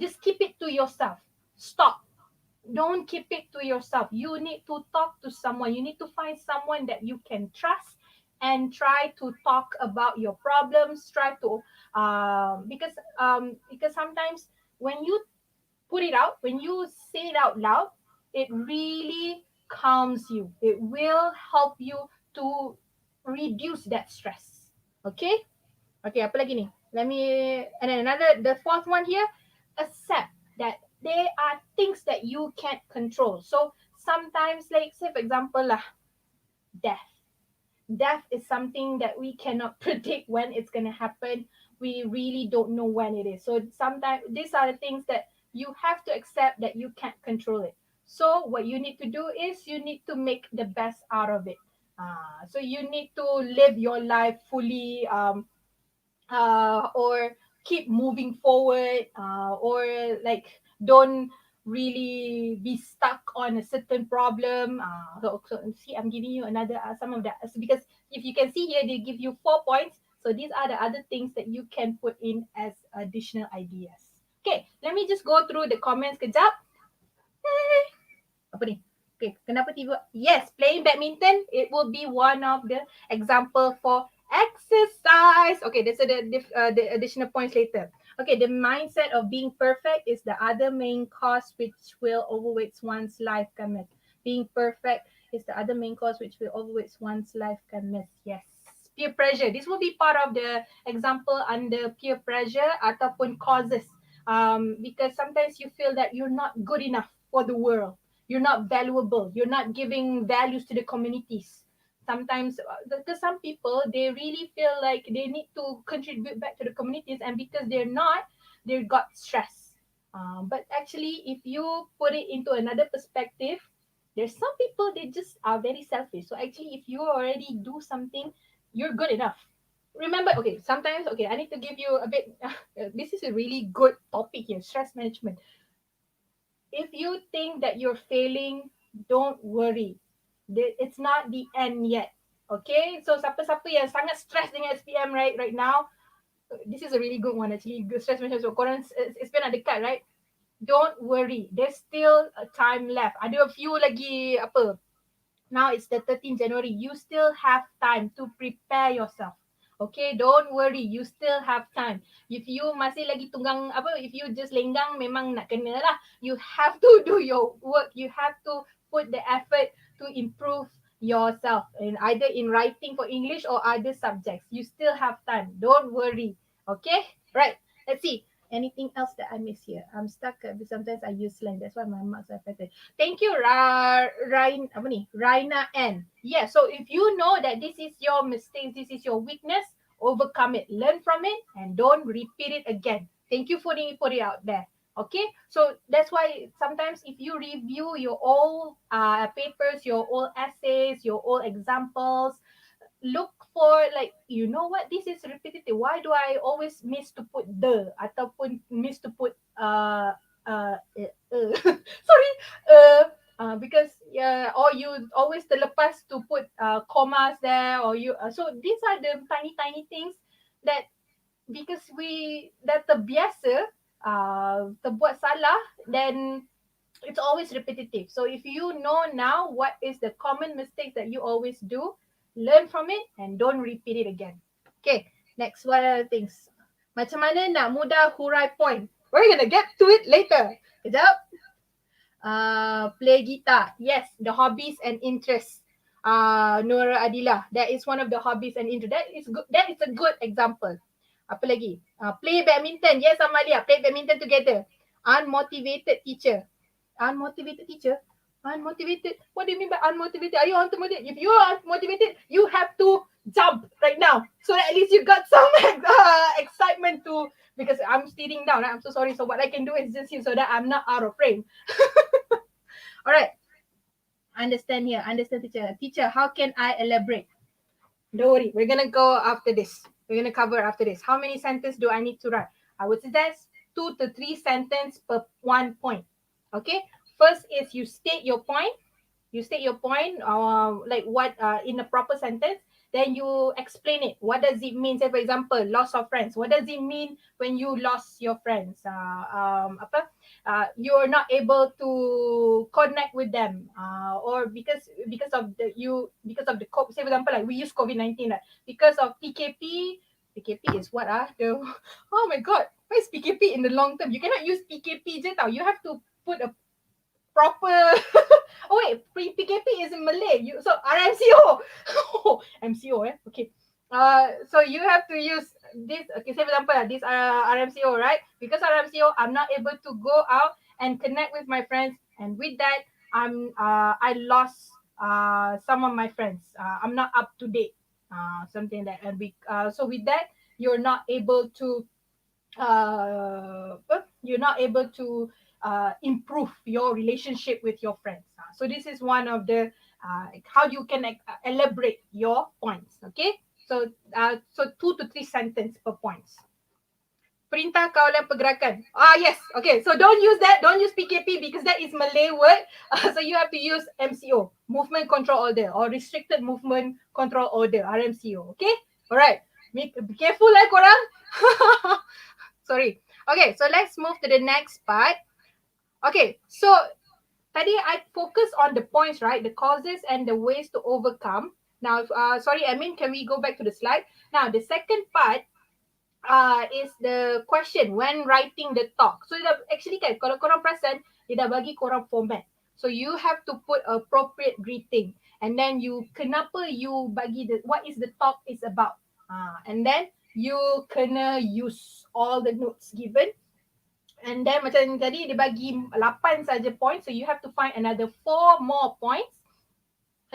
just keep it to yourself. Stop. Don't keep it to yourself. You need to talk to someone. You need to find someone that you can trust and try to talk about your problems. Try to because sometimes when you put it out, when you say it out loud, it really calms you. It will help you to reduce that stress. Okay, apa lagi ni? And then the fourth one here, accept that there are things that you can't control. So sometimes, like say for example death is something that we cannot predict when it's going to happen. we really don't know when it is. So sometimes these are the things that you have to accept that you can't control it. So what you need to do is you need to make the best out of it. So you need to live your life fully, or keep moving forward, or like don't really be stuck on a certain problem. So see, I'm giving you another some of that. So because if you can see here, they give you 4 points. So these are the other things that you can put in as additional ideas. Okay, let me just go through the comments kejap. Apa ni? Okay, kenapa tiba? Yes, playing badminton, it will be one of the example for exercise. Okay, that's the additional points later. Okay, the mindset of being perfect is the other main cause which will overweight one's life can miss. Being perfect is the other main cause which will overweight one's life can miss. Yes. Peer pressure. This will be part of the example under peer pressure ataupun causes. Because sometimes you feel that you're not good enough for the world, you're not valuable, you're not giving values to the communities. Sometimes because some people, they really feel like they need to contribute back to the communities, and because they're not, they got stress. But actually, if you put it into another perspective, there's some people, they just are very selfish. So actually, if you already do something, you're good enough. Remember, okay, sometimes, okay, I need to give you a bit, this is a really good topic here, stress management. If you think that you're failing, don't worry. It's not the end yet. Okay? So siapa-siapa yang sangat stress dengan SPM right now, this is a really good one actually. Good stress management. So korang SPM nak dekat, right? Don't worry. There's still a time left. Ada a few lagi apa? Now it's the 13th January. You still have time to prepare yourself. Okay, don't worry. You still have time. If you masih lagi tunggang apa, if you just lenggang, memang nak kena lah. You have to do your work. You have to put the effort to improve yourself, in either in writing for English or other subjects. You still have time. Don't worry. Okay, right. Let's see. Anything else that I miss here? I'm stuck. Sometimes I use slang. That's why my marks are better. Thank you, Raina N. Yeah, so if you know that this is your mistake, this is your weakness, overcome it, learn from it, and don't repeat it again. Thank you for putting it out there. Okay, so that's why sometimes if you review your old papers, your old essays, your old examples, look for like, you know what, this is repetitive. Why do I always miss to put the ataupun miss to put sorry, because or you always terlepas to put commas there, or you so these are the tiny things that because we that terbiasa terbuat salah, then it's always repetitive. So if you know now what is the common mistake that you always do, learn from it and don't repeat it again. Okay, next, what are the things? Macam mana nak mudah hurai point? We're gonna get to it later. Kejap. Play guitar. Yes, the hobbies and interests. Nura Adila, that is one of the hobbies and interests. That is good. That is a good example. Apa lagi? Play badminton. Yes, Amalia, play badminton together. Unmotivated teacher. Unmotivated teacher? Unmotivated? What do you mean by unmotivated? Are you unmotivated? If you are unmotivated, you have to jump right now. So that at least you got some excitement to, because I'm sitting down. I'm so sorry. So what I can do is just here so that I'm not out of frame. All right. Understand here. Understand, teacher. Teacher, how can I elaborate? Don't worry. We're going to go after this. We're going to cover after this. How many sentences do I need to write? I would suggest 2 to 3 sentences per 1 point. Okay, first is you state your point. You state your point, like what in a proper sentence. Then you explain it. What does it mean? Say for example, loss of friends. What does it mean when you lost your friends? You are not able to connect with them, or because of the say for example, like we use COVID-19, like because of PKP. PKP is what oh my god, what is PKP in the long term? You cannot use PKP je tau. You have to put a proper oh wait, PKP is in Malay. So RMCO. MCO okay. So you have to use this. Okay, say for example, this RMCO, right? Because RMCO, I'm not able to go out and connect with my friends, and with that, I lost some of my friends. I'm not up to date. Something like that. And so with that, you're not able to improve your relationship with your friends. So this is one of the how you can elaborate your points. Okay, so 2 to 3 sentences per points. Perintah kawalan pergerakan. Yes. Okay. So don't use that. Don't use PKP because that is Malay word. So you have to use MCO, Movement Control Order, or Restricted Movement Control Order, RMCO. Okay. Alright. Be careful korang. Sorry. Okay. So let's move to the next part. Okay. So tadi I focus on the points, right? The causes and the ways to overcome. Now, sorry, Amin, can we go back to the slide? Now, the second part is the question when writing the talk. So actually kan, kalau korang perasan, dia dah bagi korang format. So you have to put appropriate greeting, and then kenapa you bagi what is the talk is about. And then you kena use all the notes given. And then macam tadi dia bagi 8 saja points, so you have to find another 4 more points,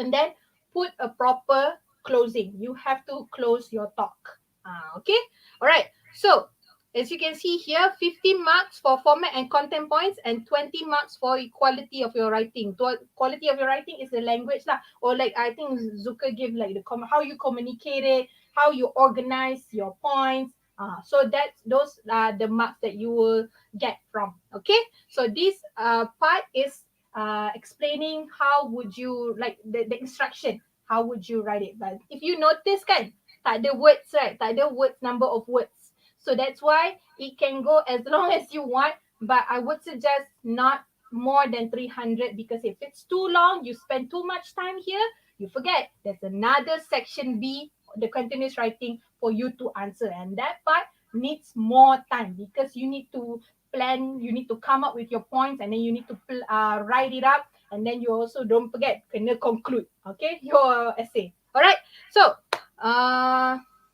and then put a proper closing. You have to close your talk. Okay, alright. So as you can see here, 15 marks for format and content points, and 20 marks for quality of your writing. Quality of your writing is the language lah, or like I think Zuka give like how you communicate it, how you organize your points. So those are the marks that you will get from. Okay, so this part is explaining how would you like the instruction, how would you write it. But if you notice kan, tak ada words, right? Tak ada words, number of words. So that's why it can go as long as you want, but I would suggest not more than 300, because if it's too long, you spend too much time here, you forget there's another section B, the continuous writing, for you to answer, and that part needs more time because you need to plan, you need to come up with your points, and then you need to write it up, and then you also don't forget kena conclude, okay, your essay. Alright, so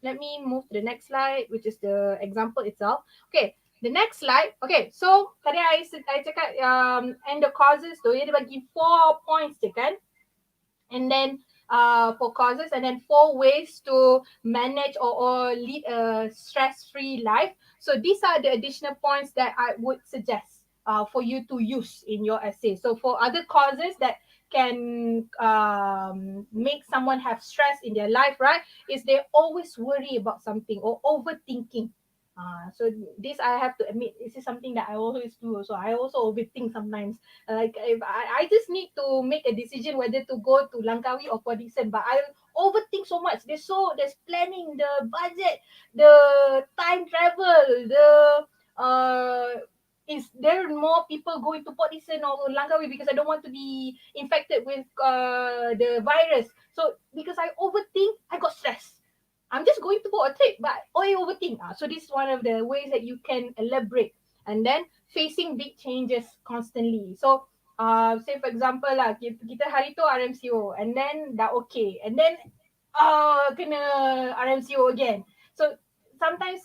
let me move to the next slide, which is the example itself. Okay, the next slide. Okay, so tadi I cakap and the causes tu dia bagi 4 points je kan, and then for causes, and then 4 ways to manage or lead a stress-free life. So these are the additional points that I would suggest for you to use in your essay. So for other causes that can make someone have stress in their life, right, is they always worry about something or overthinking. So this I have to admit, this is something that I always do. So I also overthink sometimes. Like if I just need to make a decision whether to go to Langkawi or Pordison, but I overthink so much. There's planning, the budget, the time travel, is there more people going to Pordison or Langkawi because I don't want to be infected with the virus. So because I overthink, I got stressed. I'm just going to go a trip, but I overthink. So this is one of the ways that you can elaborate. And then facing big changes constantly. So say for example lah, kita hari tu RMCO, and then dah okay, and then kena RMCO again. So sometimes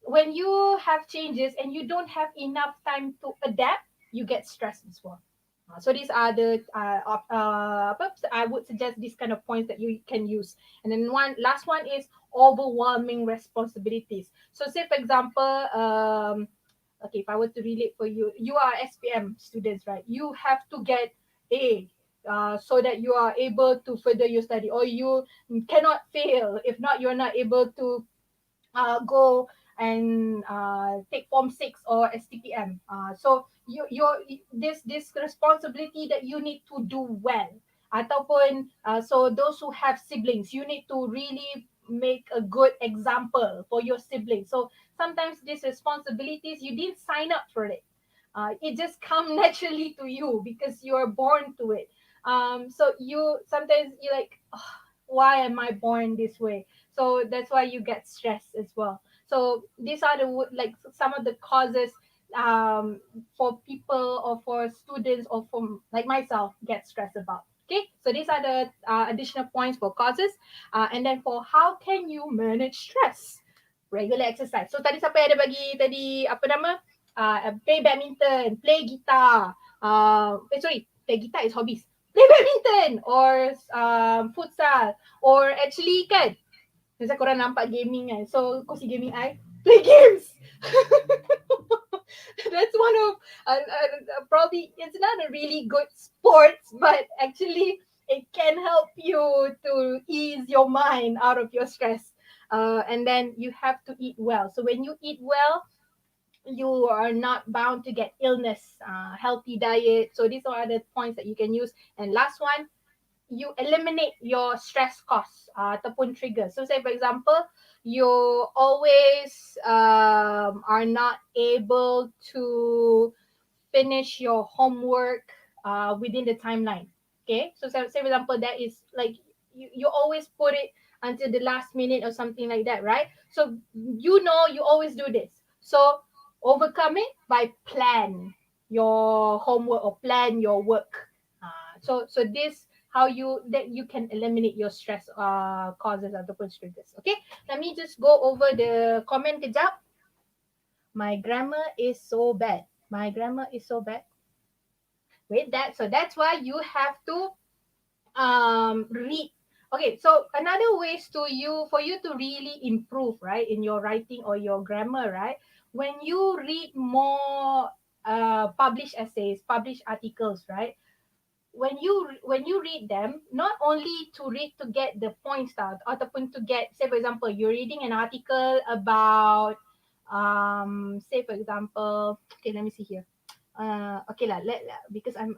when you have changes and you don't have enough time to adapt, you get stressed as well. So these are the I would suggest these kind of points that you can use. And then last one is overwhelming responsibilities. So say for example, okay, if I were to relate for you, you are SPM students, right? You have to get A so that you are able to further your study, or you cannot fail. If not, you're not able to go and take Form 6 or STPM. So this responsibility that you need to do well. Ataupun so those who have siblings, you need to really make a good example for your siblings. So sometimes these responsibilities, you didn't sign up for it. It just come naturally to you because you're born to it. So sometimes you're like, oh, why am I born this way? So that's why you get stressed as well. So these are some of the causes for people or for students or for like myself get stressed about. Okay, so these are the additional points for causes. And then for how can you manage stress? Regular exercise. So tadi siapa yang ada bagi tadi apa nama? Play badminton, play guitar. Play guitar is hobbies. Play badminton or futsal, or actually kan, Macam korang nampak gaming kan. So, kongsi gaming I, play games. That's one of, probably, it's not a really good sports, but actually it can help you to ease your mind out of your stress. And then you have to eat well. So when you eat well, you are not bound to get illness, healthy diet. So these are the points that you can use. And last one, you eliminate your stress costs ataupun triggers. So say for example, you always are not able to finish your homework within the timeline. Okay, so say for example, that is like you always put it until the last minute or something like that, right? So you always do this. So overcome it by plan your homework or plan your work. So this how you can eliminate your stress causes ataupun triggers. Okay, let me just go over the comment kejap. My grammar is so bad. My grammar is so bad. With that, so that's why you have to read. Okay, so another ways to you for you to really improve, right, in your writing or your grammar, right, when you read more published essays, published articles, right, when you read them, not only to read to get the points out ataupun to get, say for example, you're reading an article about say for example, okay, let me see here. Okay lah, because I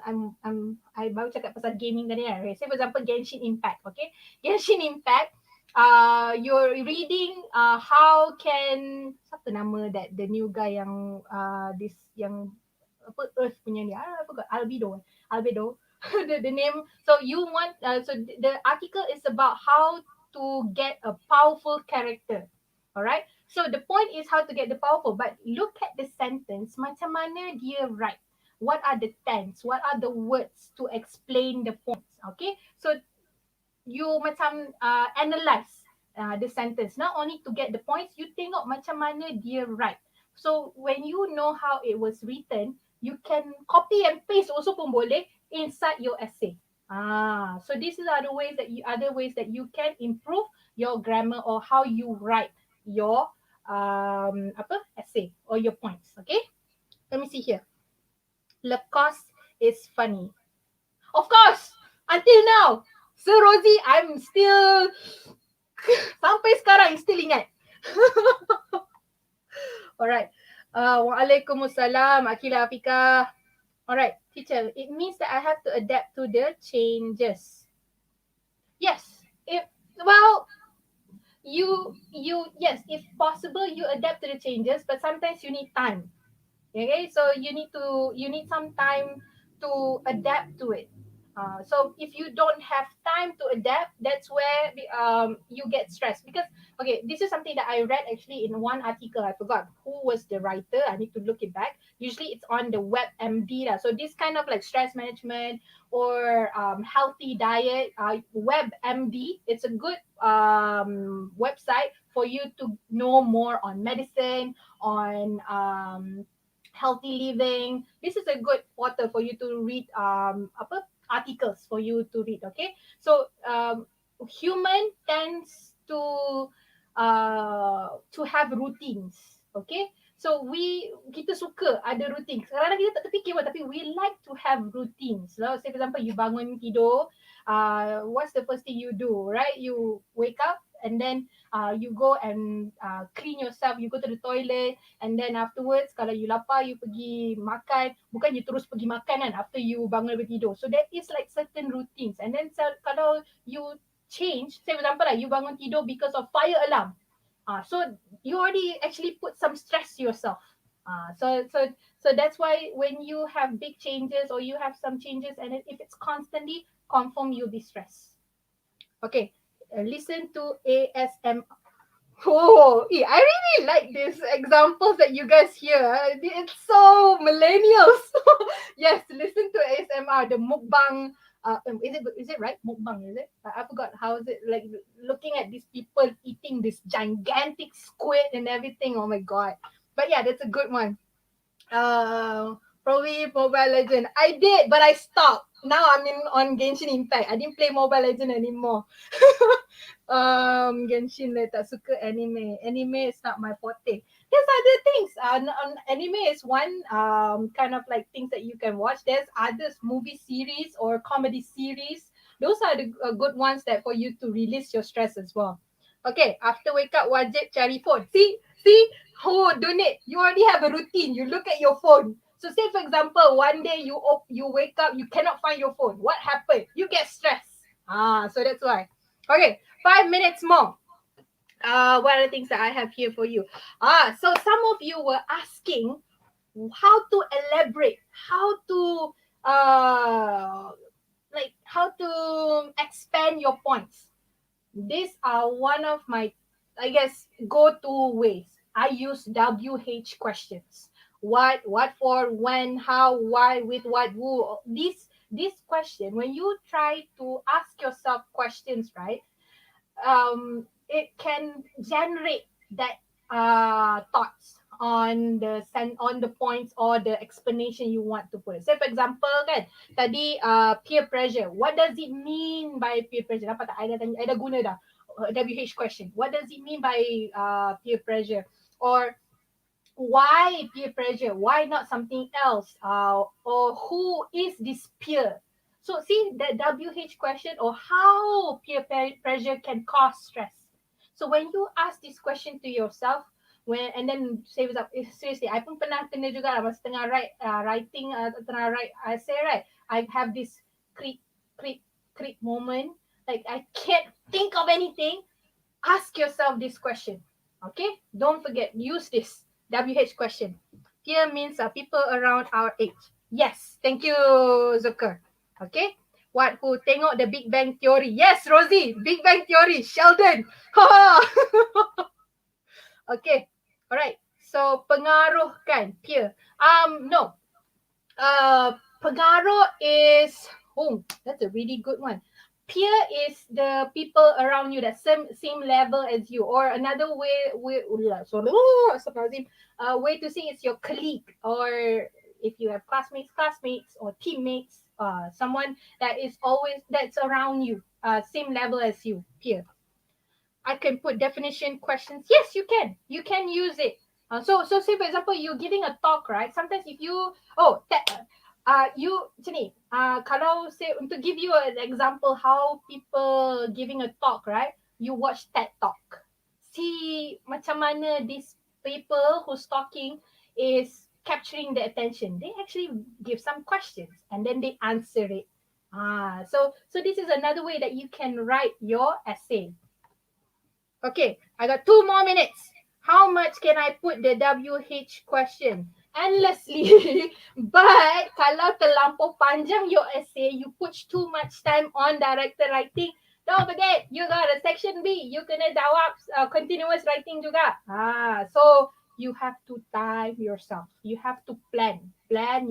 baru cakap pasal gaming tadi kan. Okay, say for example Genshin Impact, okay? Genshin Impact, you're reading how can, siapa nama that the new guy yang this yang apa Earth punya ni, I forgot, Albedo. The name. So you want so the article is about how to get a powerful character. Alright. So the point is how to get the powerful, but look at the sentence. Macam mana dia write? What are the tense? What are the words to explain the points? Okay. So you macam analyze the sentence. Not only to get the points, you tengok macam mana dia write. So when you know how it was written, you can copy and paste also pun boleh inside your essay. So these are the ways that other ways that you can improve your grammar or how you write your essay or your points. Okay, let me see here. Lekos is funny. Of course, until now, Sir Rosie, I'm still sampai sekarang still ingat. Alright. Waalaikumsalam, Akila Afika. Alright, teacher, it means that I have to adapt to the changes. Yes. Well, you yes, if possible, you adapt to the changes, but sometimes you need time. Okay, so you need some time to adapt to it. So if you don't have time to adapt, that's where you get stressed. Because okay, this is something that I read actually in one article. I forgot who was the writer. I need to look it back. Usually it's on the WebMD. So this kind of like stress management or healthy diet, WebMD. It's a good website for you to know more on medicine, on healthy living. This is a good portal for you to read articles for you to read. Okay, so human tends to have routines. Okay, so kita suka ada routine. Kadang-kadang kita tak terfikir pun, tapi we like to have routines. So say for example, you bangun tidur, what's the first thing you do, right? You wake up and then you go and clean yourself, you go to the toilet, and then afterwards kalau you lapar, you pergi makan. Bukan you terus pergi makan kan after you bangun dari tidur. So that is like certain routines. And then kalau you change, say for example you bangun tidur because of fire alarm, so you already actually put some stress to yourself. So that's why when you have big changes or you have some changes, and if it's constantly, confirm you'll be stressed. Okay, listen to ASMR. Oh, I really like these examples that you guys hear. It's so millennials. Yes, listen to ASMR, the mukbang. Is it right? Mukbang, is it? I forgot how is it, like looking at these people eating this gigantic squid and everything. Oh my god. But yeah, that's a good one. Probably Mobile Legend. I did, but I stopped. now I'm on Genshin Impact. I didn't play Mobile Legend anymore. Genshin lah, tak suka anime. Anime is not my forte. There's other things. Anime is one kind of like things that you can watch. There's others, movie series or comedy series. Those are the good ones that for you to release your stress as well. Okay, after wake up, wajib cari phone. See, oh, donate. You already have a routine. You look at your phone. So say for example, one day you wake up, you cannot find your phone. What happened? You get stressed. So that's why. Okay, 5 minutes more. What are the things that I have here for you? So some of you were asking how to elaborate, how to how to expand your points. These are one of my, I guess, go-to ways. I use WH questions. What for, when, how, why, with what, who. This question, when you try to ask yourself questions, right? It can generate that thoughts on the points or the explanation you want to put. Say for example kan, tadi peer pressure. What does it mean by peer pressure? Nampak tak? I dah guna dah. WH question. What does it mean by peer pressure? Or why peer pressure? Why not something else? Or who is this peer? So see the WH question, or how peer pressure can cause stress. So when you ask this question to yourself, and then say seriously, I pun pernah kena juga lah masa tengah writing, tengah write essay, right? I have this creep moment, like I can't think of anything. Ask yourself this question, okay? Don't forget, use this WH question. Peer means people around our age. Yes, thank you, Zucker. Okay, who tengok the Big Bang Theory? Yes, Rosie, Big Bang Theory, Sheldon. Okay, alright. So pengaruh kan, peer. No. Pengaruh is, that's a really good one. Peer is the people around you that same level as you, or another way to say it's your colleague, or if you have classmates or teammates, someone that's around you, same level as you, peer. I can put definition questions. Yes, you can use it. So say for example, you're giving a talk, right? Sometimes if you macam ni, kalau say untuk give you an example how people giving a talk, right? You watch TED Talk. See macam mana these people who's talking is capturing the attention. They actually give some questions and then they answer it. So this is another way that you can write your essay. Okay, I got 2 more minutes. How much can I put the WH question? Endlessly. But kalau terlampau panjang your essay, you put too much time on directed writing, don't forget, you got a section B. You kena jawab continuous writing juga. So you have to time yourself. You have to plan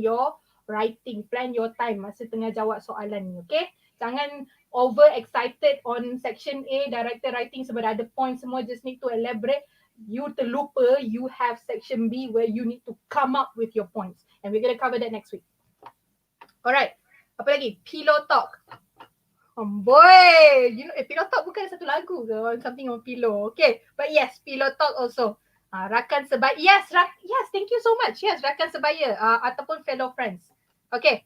your writing, plan your time masa tengah jawab soalan ni, okay? Jangan over excited on section A, directed writing sebab ada points semua, just need to elaborate. You terlupa you have section B where you need to come up with your points, and we're going to cover that next week. Alright, apa lagi? Pillow talk. Boy, you know, pillow talk bukan satu lagu ke, or something on pillow. Okay, but yes, pillow talk also. Rakan sebaya. Yes, thank you so much. Yes, rakan sebaya ataupun fellow friends. Okay,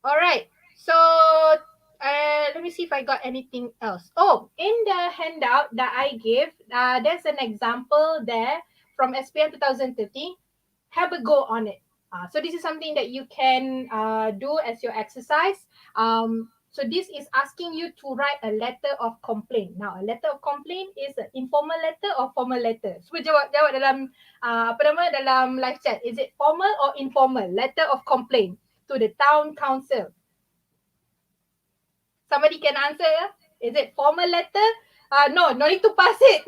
alright. So let me see if I got anything else. In the handout that I gave, there's an example there from SPM 2013. Have a go on it. So this is something that you can do as your exercise. So this is asking you to write a letter of complaint. Now, a letter of complaint is an informal letter or formal letter. So jawab dalam dalam live chat. Is it formal or informal? Letter of complaint to the town council. Somebody can answer. Is it formal letter? No need to pass it.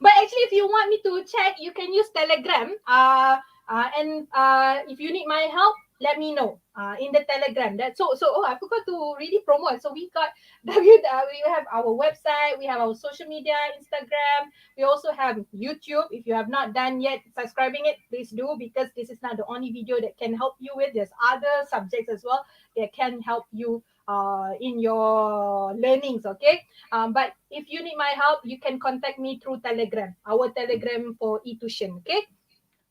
But actually, if you want me to check, you can use Telegram. And if you need my help, let me know in the Telegram. I forgot to really promote. So we got we have our website, we have our social media, Instagram, we also have YouTube. If you have not done yet subscribing it, please do, because this is not the only video that can help you with. There's other subjects as well that can help you in your learnings, okay? But if you need my help, you can contact me through Telegram, our Telegram for eTuisyen, okay?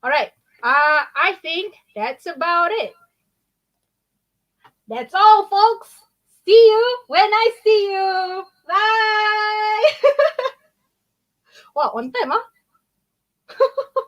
All right. I think that's about it. That's all, folks. See you when I see you. Bye. Wow, on time, huh?